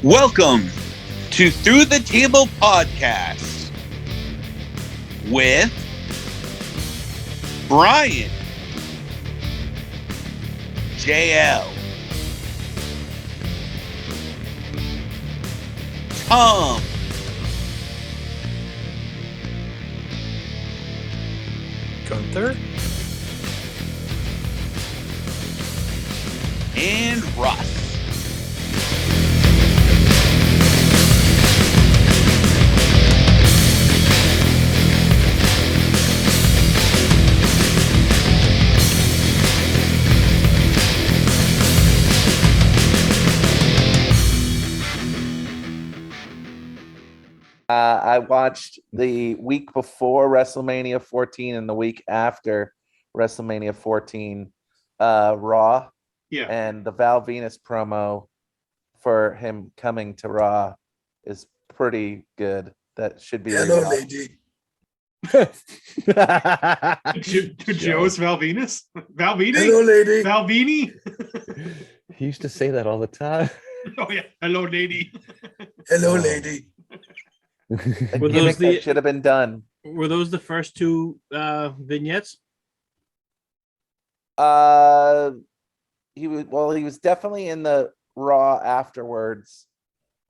Welcome to Through the Table Podcast with Brian, JL, Tom, Gunther, and Russ. I watched the week before WrestleMania 14 and the week after WrestleMania 14 Raw. Yeah. And the Val Venus promo for him coming to Raw is pretty good. That should be Hello, rewatched. lady. Joe's Val Venus? Val Venus? Hello, lady. Val Vini? He used to say that all the time. Oh, yeah. Hello, lady. Hello, lady. A Were gimmick those the- that should have been done. Were those the first two vignettes? He was definitely in the Raw afterwards.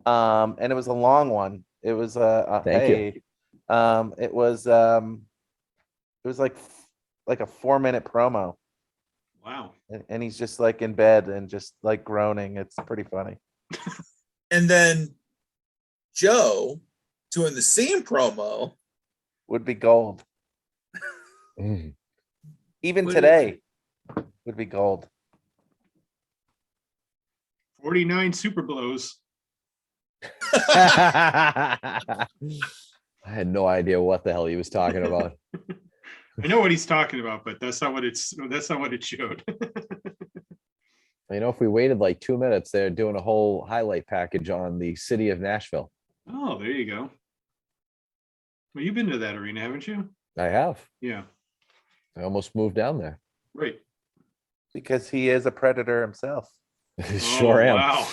And it was a long one. It was Thank you. It was like a 4-minute promo. Wow. And he's just like in bed and just like groaning. It's pretty funny. And then Joe doing the same promo. Would be gold. Mm. Even What today would be gold. 49 super blows. I had no idea what the hell he was talking about. I know what he's talking about, but that's not what it showed. You know, if we waited like 2 minutes, they're doing a whole highlight package on the city of Nashville. Oh, there you go. Well, you've been to that arena, haven't you? I have. Yeah. I almost moved down there. Right. Because he is a predator himself. Sure am. Wow.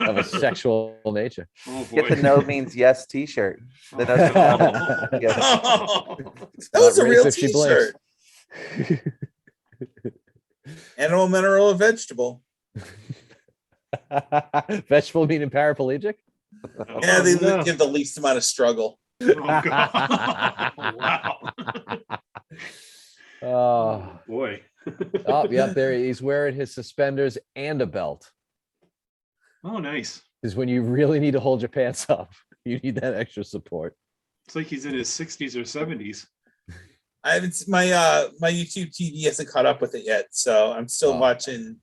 Of a sexual nature. Oh, Get boy. the no means yes t-shirt. The no Oh. yes. That was a Not real race if she blinks. t-shirt. Animal, mineral, or vegetable. Vegetable meaning paraplegic? Yeah, they no. give the least amount of struggle. Oh, God. Wow. Oh, Boy. oh, yep, there he's wearing his suspenders and a belt. Oh, nice. Because when you really need to hold your pants up, you need that extra support. It's like he's in his 60s or 70s. I haven't my YouTube TV hasn't caught up with it yet, so I'm still Oh. watching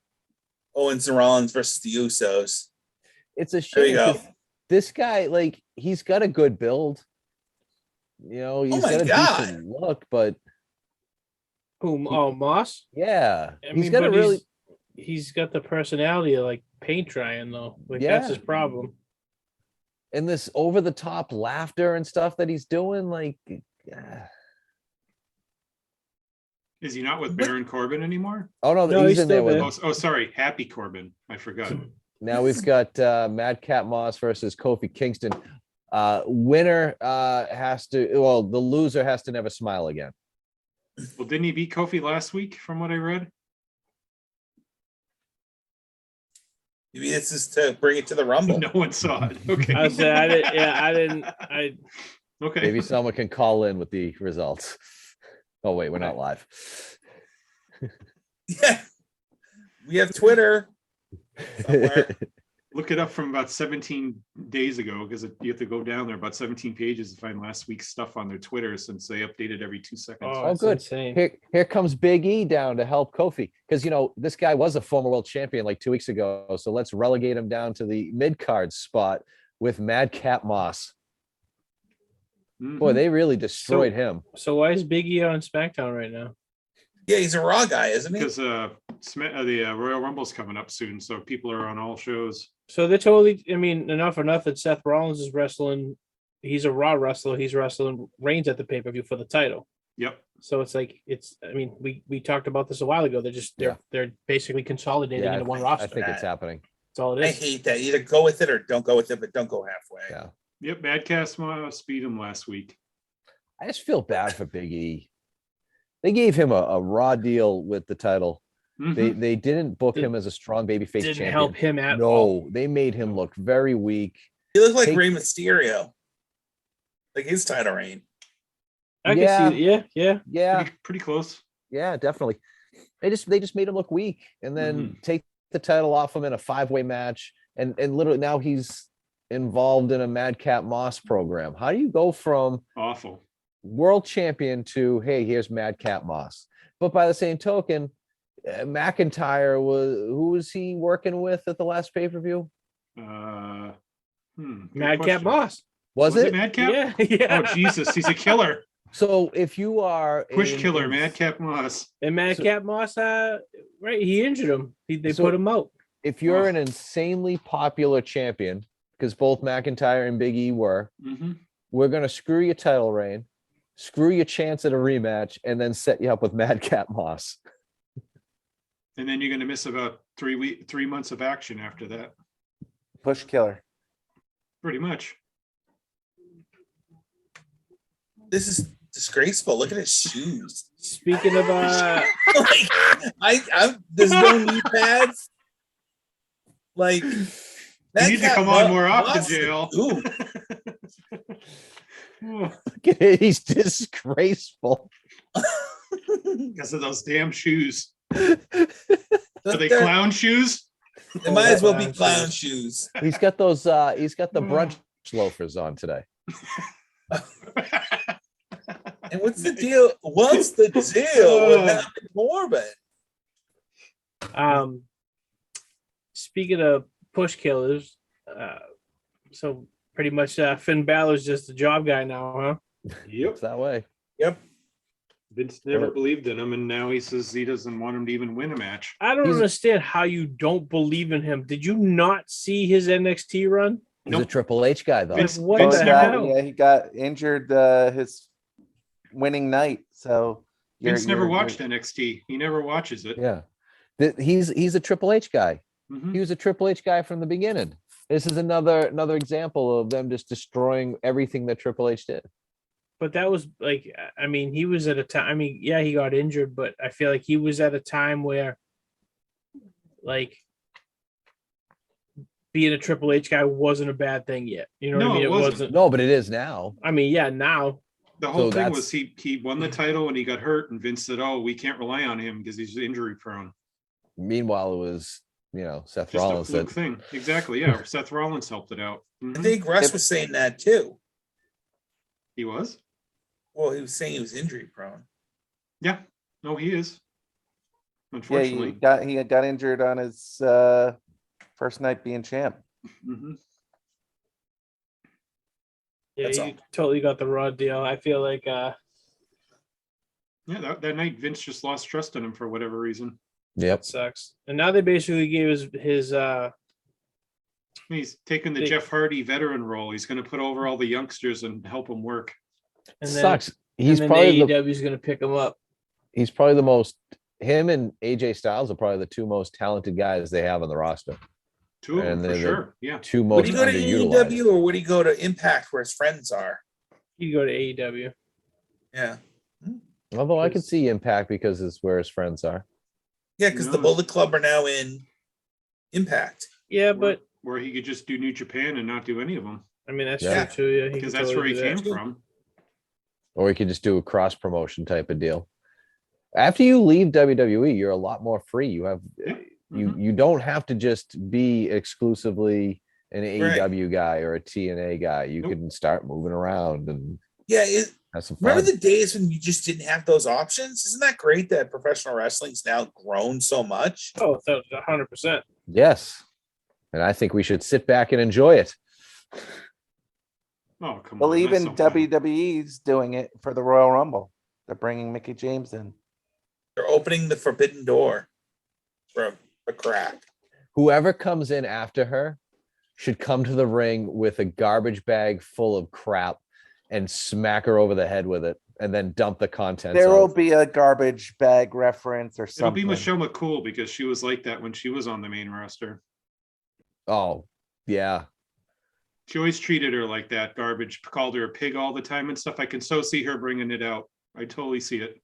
Owens and Rollins versus the Usos. It's a There you shame. go. 'Cause this guy, like, he's got a good build. You know, he's my got a God. decent look, but Who? Oh, Moss. yeah, I he's mean, got a but really. He's got the personality of like paint drying though. Like Yeah. that's his problem. And this over the top laughter and stuff that he's doing, like, Is he not with Baron Corbin anymore? oh no, No, he's he's in there still with there. him. Oh, sorry. Happy Corbin. I forgot. Now we've got Madcap Moss versus Kofi Kingston. Winner has to, well, the loser has to never smile again. Well, didn't he beat Kofi last week from what I read? Maybe this is to bring it to the Rumble. No one saw it. Okay. I said I didn't. Yeah, I didn't. I Okay. Maybe someone can call in with the results. Oh wait, we're not live. Yeah, we have Twitter somewhere. Look it up from about 17 days ago because you have to go down there about 17 pages to find last week's stuff on their Twitter since they update it every 2 seconds. Oh, Oh, it's good. insane. Here comes Big E down to help Kofi because you know this guy was a former world champion like 2 weeks ago. So let's relegate him down to the mid card spot with Madcap Moss. Boy, Mhm. they really destroyed him. So why is Big E on SmackDown right now? Yeah, he's a Raw guy, isn't he? Because the Royal Rumble's coming up soon, so people are on all shows. So they're totally. I mean, enough or nothing. Seth Rollins is wrestling. He's a Raw wrestler. He's wrestling Reigns at the pay per view for the title. Yep. So it's like I mean, we talked about this a while ago. They're basically consolidating Yeah, into one roster. I think it's happening. all it I is. hate that. Either go with it or don't go with it, but don't go halfway. Yeah. Yep, Madcast beat him last week. I just feel bad for Big E. They gave him a raw deal with the title. Mhm. They didn't book Did- him as a strong babyface Didn't champion. help him at No, all. they made him look very weak. He looked like Take- Rey Mysterio. Like his title reign. I Yeah. can see. Yeah. Yeah, Pretty close. yeah, definitely. They just made him look weak, and then take the title off him in a 5-way match, and literally now he's involved in a Madcap Moss program. How do you go from Awful. world champion to, hey, here's Madcap Moss? But by the same token, McIntyre who was he working with at the last pay-per-view? Good Madcap question. Moss. Was it? Madcap? Yeah. Oh Jesus, he's a killer. So if you are Push in- killer, in- Madcap Moss. And Madcap Moss, right? He injured him. They So- put him out. if you're Oh. an insanely popular champion, because both McIntyre and Big E were, Mm-hmm. we're gonna screw your title reign, screw your chance at a rematch, and then set you up with Madcap Moss. And then you're going to miss about 3 months of action after that. Push killer. Pretty much. This is disgraceful. Look at his shoes. Speaking of Like, there's no knee pads. Like, You need to come on more often, JL. Ooh, Look at it, he's disgraceful. Because of those damn shoes. they're- Are they clown shoes? They might as well be clown shoes. He's got those. He's got the brunch loafers on today. And what's the deal? What's the deal with Happy Corbin? speaking of push killers, so pretty much Finn Balor's just a job guy now, huh? Yep. It's that way. Yep. Vince never believed in him, and now he says he doesn't want him to even win a match. I don't understand how you don't believe in him. Did you not see his NXT run? He's a Triple H guy, though. Vince- What Vince the never- hell? Yeah, he got injured his winning night. So Vince never watched NXT. He never watches it. Yeah, he's a Triple H guy. Mhm. He was a Triple H guy from the beginning. This is another example of them just destroying everything that Triple H did. But that was like, I mean, he was at a time. I mean, yeah, he got injured, but I feel like he was at a time where, like, being a Triple H guy wasn't a bad thing yet. You know what No, I mean? it It wasn't. wasn't. No, but it is now. I mean, yeah, now. The whole So thing that's- was he won the title and he got hurt, and Vince said, "Oh, we can't rely on him because he's injury prone." Meanwhile, it was Seth Just a Rollins fluke that thing. Exactly. Yeah. Seth Rollins helped it out. I Mhm. think Russ was saying that too. He was. Well, he was saying he was injury prone. Yeah. No, he is. Yeah, Unfortunately. he got injured on his first night being champ. Mhm. Yeah, That's you all. totally got the raw deal. I feel like Yeah. That night, Vince just lost trust in him for whatever reason. Yep. sucks. And now they basically gave his He's taking the They- Jeff Hardy veteran role. He's going to put over all the youngsters and help them work. and then, Sucks. He's and then probably AEW's going to pick him up. he's probably the most. Him and AJ Styles are probably the two most talented guys they have on the roster. Two of them And for they're the- sure. Yeah. Two Would most he go to underutilized. AEW or would he go to Impact where his friends are? You go to AEW. Yeah. Although I could see Impact because it's where his friends are. Yeah, because the knows? Bullet Club are now in Impact. Yeah, Where- but where he could just do New Japan and not do any of them I mean that's Yeah. true too. Yeah, because can that's where totally he do came that. from. Or he could just do a cross promotion type of deal. After you leave WWE, you're a lot more free. You have Yeah. you don't have to just be exclusively an Right. AEW guy or a TNA guy. You Nope. can start moving around and Yeah, have some remember fun. the days when you just didn't have those options? Isn't that great that professional wrestling's now grown so much? Oh, 100%. Yes. And I think we should sit back and enjoy it. Oh, come Well, on. that's even so funny. WWE's doing it for the Royal Rumble. They're bringing Mickey James in. They're opening the forbidden door for a crack. Whoever comes in after her should come to the ring with a garbage bag full of crap and smack her over the head with it and then dump the contents. There will out. be a garbage bag reference or It'll something. be Michelle McCool because she was like that when she was on the main roster. Oh, yeah. She always treated her like that, garbage, called her a pig all the time and stuff. I can so see her bringing it out. I totally see it.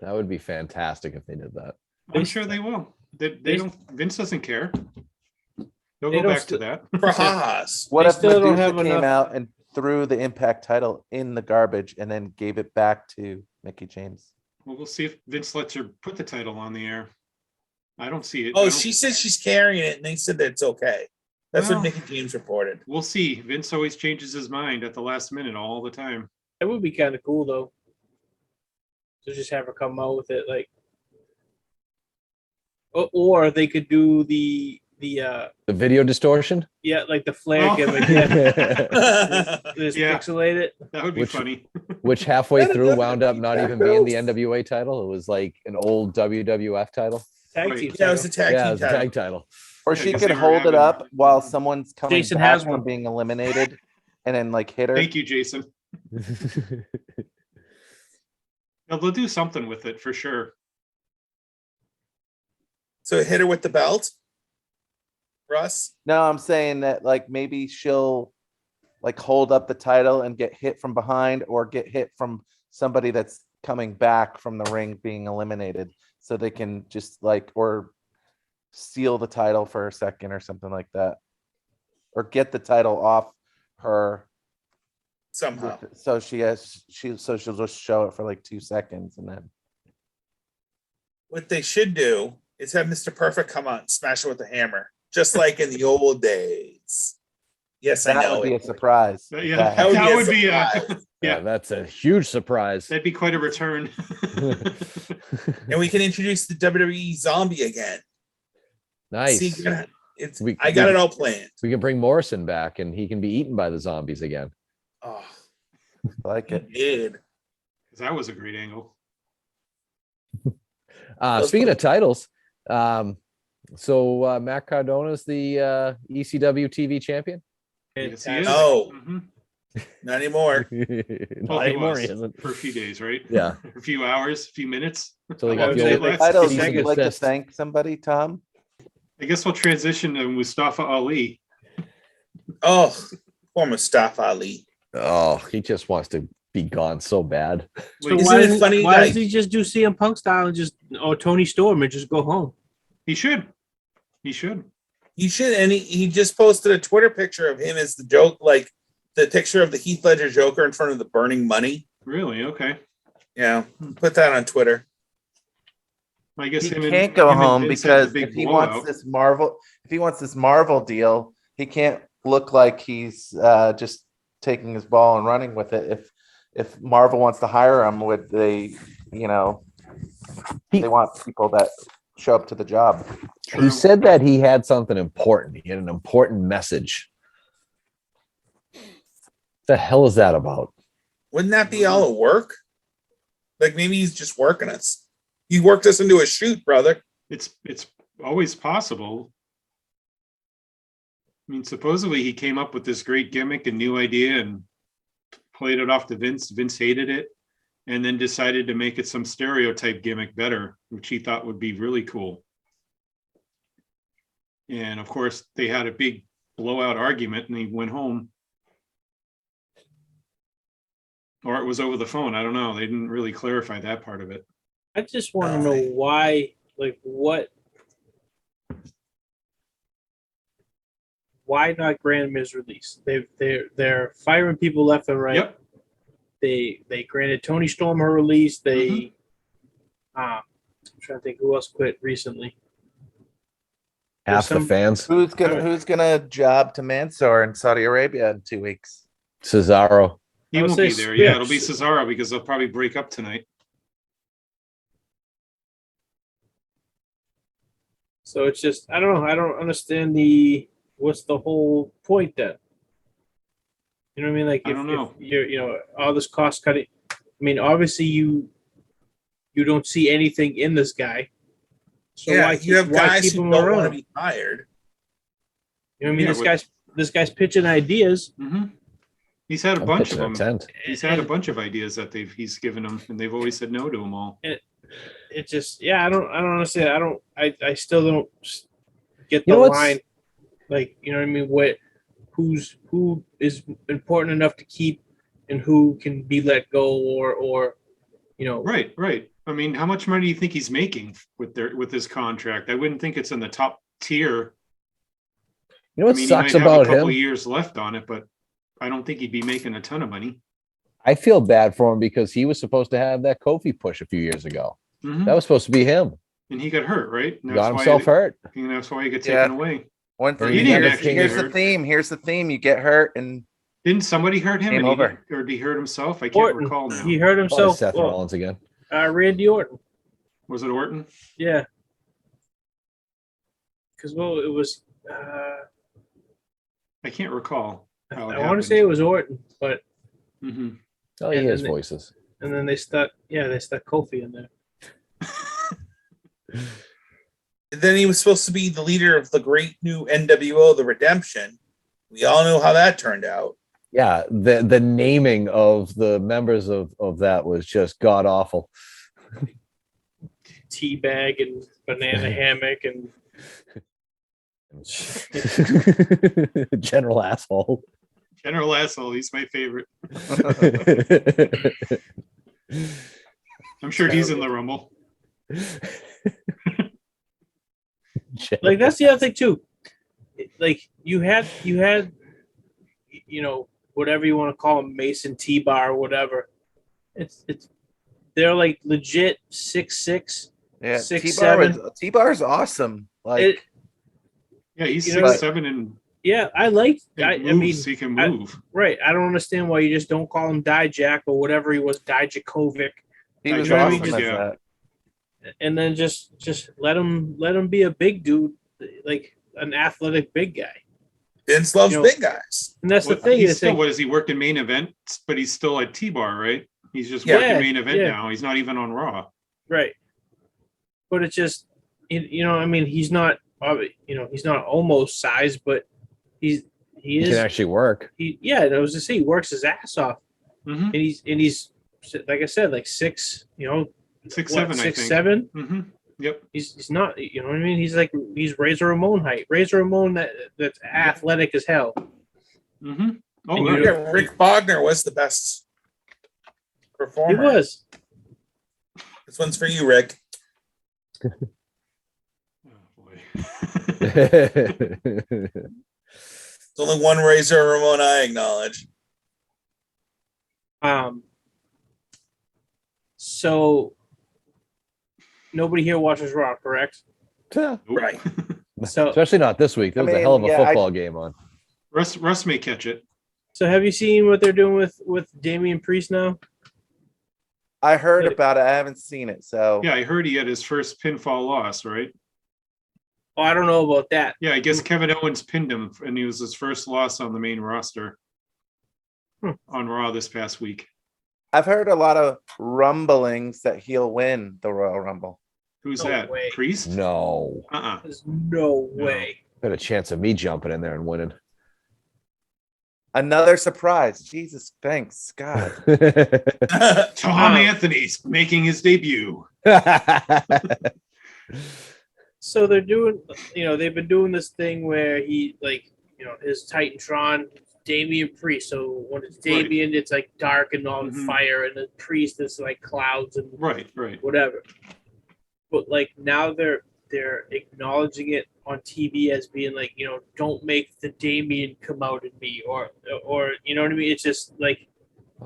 That would be fantastic if they did that. I'm sure they will. They don't. Vince doesn't care. They'll They go don't back to that. For ha-has. What They if still don't Medusa have came enough- out and threw the Impact title in the garbage and then gave it back to Mickey James? Well, we'll see if Vince lets her put the title on the air. I don't see it. I Oh, don't- she said she's carrying it, and they said that it's okay. That's Well- what Mickey James reported. We'll see. Vince always changes his mind at the last minute all the time. That would be kind of cool though. To just have her come out with it, like, or they could do the The video distortion? yeah, like the flare Oh. gimmick. Yeah. Just Yeah. pixelate it. That would be Which- funny. Which halfway That- through that wound would up be not even being the NWA title. It was like an old WWF title. Tag Right. team. Yeah, it was a title. tag Yeah, it team was a title. tag title. Or Yeah, she 'cause could they were hold it having- up while someone's coming Jason back has from one. being eliminated and then like hit her. Thank you, Jason. Yeah, they'll do something with it for sure. So hit her with the belt, Russ. No, I'm saying that like maybe she'll like hold up the title and get hit from behind or get hit from somebody that's coming back from the ring being eliminated so they can just like or steal the title for a second or something like that. Or get the title off her Somehow. so she'll just show it for like 2 seconds and then What they should do is have Mr. Perfect come out and smash it with a hammer, just like in the old days. Yes, I that know would be it. a surprise. Yeah, That- That would be a surprise. Yeah. That's a huge surprise. that'd be quite a return. And we can introduce the WWE zombie again. Nice. See, it's We- I got we- it all planned. We can bring Morrison back and he can be eaten by the zombies again. Oh, I like he it. did. That was a great angle. Speaking of titles, so Matt Cardona's the ECW TV champion. Yes, he is. No. Mhm. Not anymore. Not Well, he anymore, was he isn't. for a few days, right? Yeah. A few hours, a few minutes. So they How got long the did old it last? Titles, Cease would and you like to desist. thank somebody, Tom? I guess we'll transition to Mustafa Ali. Oh, poor Mustafa Ali. Oh, he just wants to be gone so bad. So Like, Isn't why, it doesn't, funny why that- does he just do CM Punk style and just Tony Storm and just go home? he should. He should. He should, and he just posted a Twitter picture of him as the joke, like the picture of the Heath Ledger Joker in front of the burning money. Really? Okay. Yeah, put that on Twitter. I guess He him and- can't go him and home Vince had the because big if he blowout. wants this Marvel deal, he can't look like he's just taking his ball and running with it. If Marvel wants to hire him, would they, they want people that show up to the job. He said that he had something important. He had an important message. The hell is that about? Wouldn't that be all at work? Like maybe he's just working us. He worked us into a shoot, brother. It's always possible. I mean, supposedly he came up with this great gimmick and new idea and played it off to Vince. Vince hated it and then decided to make it some stereotype gimmick better, which he thought would be really cool. And of course, they had a big blowout argument and he went home. Or it was over the phone. I don't know. They didn't really clarify that part of it. I just want to know why, like, why not grant him his release? They're firing people left and right. Yep. They granted Tony Storm her release. They, I'm trying to think who else quit recently. Half the some- fans. Who's gonna job to Mansoor in Saudi Arabia in 2 weeks? Cesaro. He I would won't be say there. Yeah, it'll be Spears. Cesaro because they'll probably break up tonight. So it's just I don't know. I don't understand what's the whole point then. You know what I mean? Like I don't know. if you're all this cost cutting. I mean, obviously you don't see anything in this guy. So yeah, why you have why guys keep who him don't want to around? be hired. You know what I mean? Yeah, This guy's pitching ideas. Mm-hmm. He's had a I'm bunch of pitching a them. tent. He's had a bunch of ideas that he's given them, and they've always said no to them all. It just I don't understand. I still don't. get You the know what's- line, like, you know what I mean? Who is important enough to keep and who can be let go or you know. Right. I mean, how much money do you think he's making with his contract? I wouldn't think it's in the top tier. You know what I mean, sucks he might have a about couple him? years left on it, but I don't think he'd be making a ton of money. I feel bad for him because he was supposed to have that Kofi push a few years ago. Mhm. That was supposed to be him. And he got hurt, right? And He got himself hurt. And that's why he got Yeah. taken away. And he didn't here's, actually here's get the hurt. theme. Here's the theme. You get hurt and Didn't somebody hurt him? Game And over. or did he hurt himself? I can't Orton, recall now. he hurt Probably himself. Seth Well, Rollins again. Randy Orton. Was it Orton? Yeah. Because it was. I can't recall. I want to say it was Orton, but Mm-hmm. Oh, he And has then voices. and then they stuck Kofi in there. Then he was supposed to be the leader of the great new NWO, the Redemption. We all know how that turned out. Yeah, the naming of the members of that was just god awful. Teabag and banana hammock and General asshole. General asshole. He's my favorite. I'm sure he's in the Rumble. like that's the other thing too. Like you had you know, whatever you want to call him, Mason T-Bar or whatever. It's they're like legit 6'6". yeah, 6'7". T-Bar's awesome. Like It, Yeah, he's You know, 6'7" and yeah, I like. I mean, he can move. right. I don't understand why you just don't call him Dijak or whatever he was, Dijakovic, he was you know what I awesome mean? as Yeah. that. and then just let him be a big dude, like an athletic big guy. Vince loves You know, big guys. And that's Well, the thing. he's Is still, like, what has he worked in main events? But he's still at T-Bar, right? He's just Yeah, working main event yeah. now. He's not even on Raw. right. But it's just, you know, I mean, he's not, he's not almost size, but he He is. can actually work. Yeah, I was to say, he works his ass off, Mm-hmm. and he's like I said, like 6, 6'7", I think. 6'7". Mm-hmm. Yep. He's not, you know what I mean? He's Razor Ramon height. Razor Ramon that's athletic as hell. Mm-hmm. Oh, And right. Yeah, Rick Bogner was the best performer. He was. This one's for you, Rick. Oh, boy. There's only one Razor Ramon I acknowledge. So nobody here watches Raw, correct? Nope. Right. So Especially not this week. There was a mean, hell of a yeah, football game on. Russ may catch it. so have you seen what they're doing with Damien Priest now? I heard about it. I haven't seen it. So Yeah, I heard he had his first pinfall loss, right? Oh, I don't know about that. Yeah, I guess Kevin Owens pinned him, and he was his first loss on the main roster on Raw this past week. I've heard a lot of rumblings that he'll win the Royal Rumble. Who's No that? way. Priest? No. Uh-uh. There's no way. Got a chance of me jumping in there and winning. Another surprise. Jesus, thanks, God. Tom Anthony's making his debut. So they're doing, they've been doing this thing where he, his Titantron, Damien Priest. So when it's Right. Damien, it's like dark and all Mhm. fire, and the Priest is like clouds and Right. whatever. But like now they're acknowledging it on TV as being like, don't make the Damien come out in me, or you know what I mean? It's just like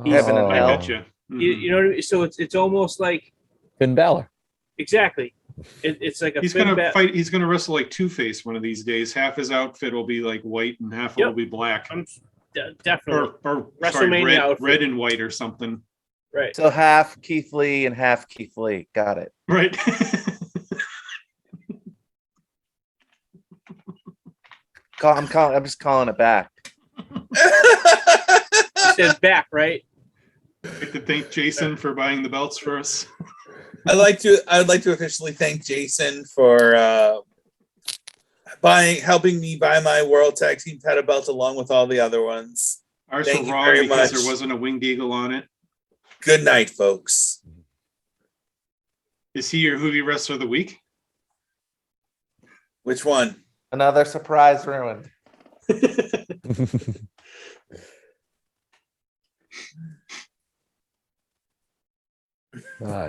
Heaven and I hell. bet you. you know what I mean? So it's almost like Finn Balor. exactly. It's like a He's Finn gonna Ba- fight. He's gonna wrestle like Two-Face one of these days. Half his outfit will be like white, and half Yep. will be black, I'm definitely or WrestleMania outfit. red and white or something. right. So half Keith Lee and half Keith Lee. Got it. Right. I'm just calling it back. He says back, right? I'd like to thank Jason for buying the belts for us. I would like to officially thank Jason for helping me buy my World Tag Team title belt along with all the other ones. Ours Thank were you wrong very because much. there wasn't a winged eagle on it. Good night, folks. Is he your Hoovy Wrestler of the Week? Which one? Another surprise ruined.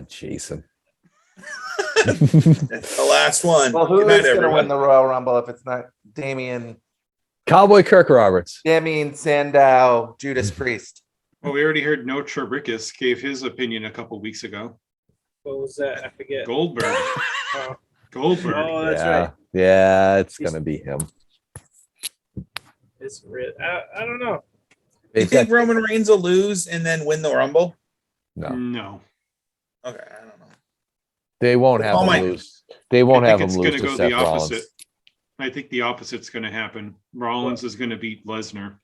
Jason. That's the last one. Well, who Good night, is going to win everyone. the Royal Rumble if it's not Cowboy Kirk Roberts. Damien Sandow, Judas Priest? Well, we already heard No Tribicus gave his opinion a couple weeks ago. What was that? I forget. Goldberg. Oh, Goldberg. oh, that's yeah. right. Yeah, it's going to be him. It's real. I don't know. You think Roman Reigns will lose and then win the Rumble? No. Okay, I don't know. They won't have Oh him my- lose. They won't I have think him it's lose going to to go Seth the Rollins. opposite. I think the opposite's going to happen. Rollins is going to beat Lesnar,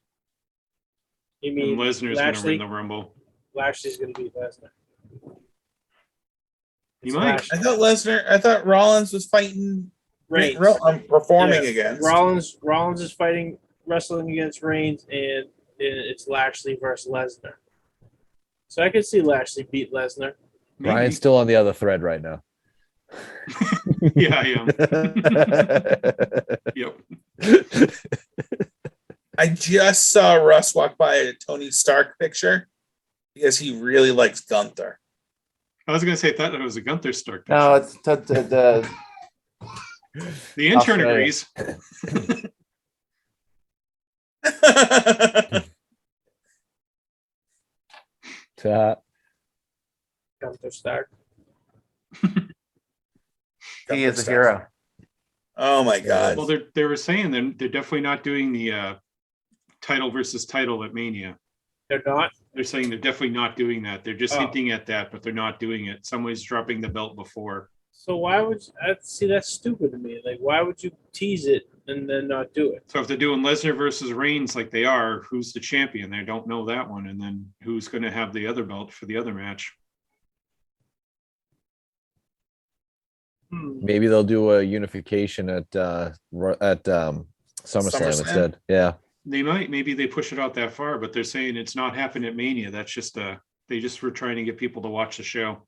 You and mean Lesnar is going to win Lashley? the Rumble. Lashley's going to beat Lesnar. He It's might. Lashley. I thought Rollins was fighting Reigns. performing Yeah. against. Rollins is wrestling against Reigns, and it's Lashley versus Lesnar. So I could see Lashley beat Lesnar. Maybe. Ryan's still on the other thread right now. Yeah, I am. Yep. I just saw Russ walk by a Tony Stark picture because he really likes Gunther. I was going to say, I thought it was a Gunther Stark. No, picture. it's The intern Australia. agrees. Gunther Stark. he is a hero. Oh my God. Well, they were saying they're definitely not doing the title versus title at Mania. They're not. They're saying they're definitely not doing that. They're just Oh. hinting at that, but they're not doing it. Somebody's dropping the belt before. So why would see that's stupid to me? Like, why would you tease it and then not do it? So if they're doing Lesnar versus Reigns like they are, who's the champion? They don't know that one. And then who's going to have the other belt for the other match? Maybe they'll do a unification at SummerSlam instead. Yeah. They might. Maybe they push it out that far, but they're saying it's not happening at Mania. That's just they just were trying to get people to watch the show.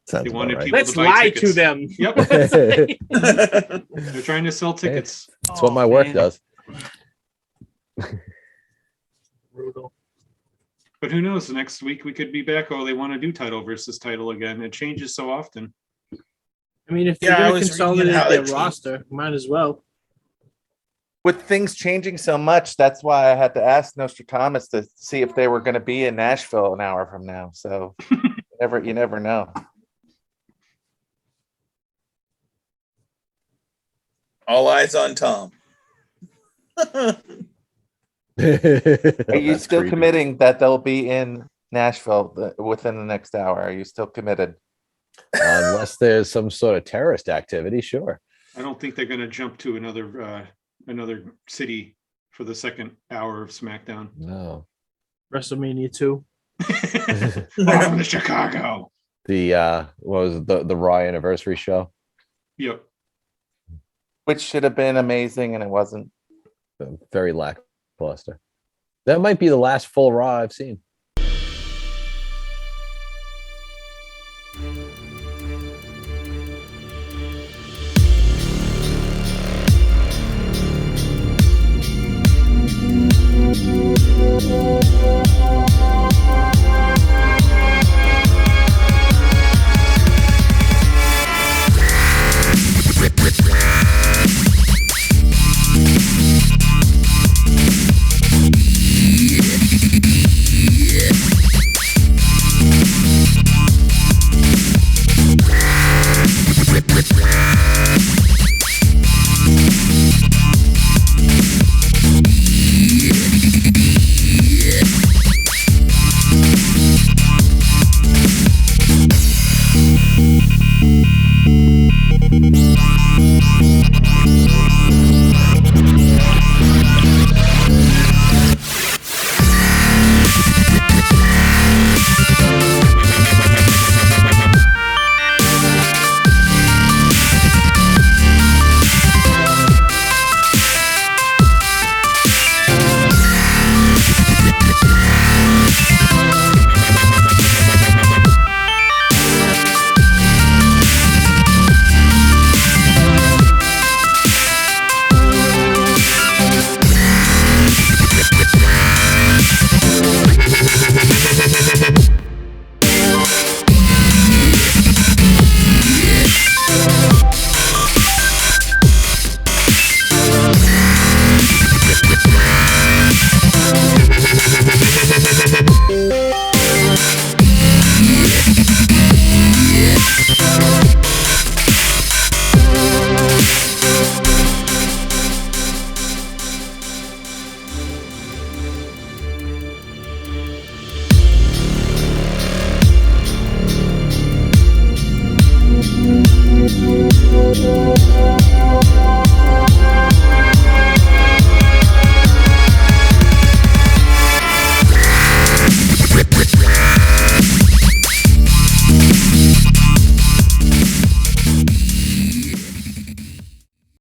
Sounds They about wanted right. people Let's to buy lie tickets. to them. Yep. That's They're trying to sell tickets. what my work does. Brutal. But who knows? Next week we could be back. Oh, they want to do title versus title again. It changes so often. I mean, if Yeah, they're I going to was reading consolidate how their they roster, might as well. With things changing so much, that's why I had to ask Nostradamus to see if they were going to be in Nashville an hour from now. So you never know. All eyes on Tom. Are you That's still creepy. committing that they'll be in Nashville within the next hour? Are you still committed? Unless there's some sort of terrorist activity, sure. I don't think they're going to jump to another city for the second hour of SmackDown. No. WrestleMania 2. Welcome to Chicago. The what was it, the Raw anniversary show? Yep. Which should have been amazing, and it wasn't. Very lackluster. That might be the last full Raw I've seen.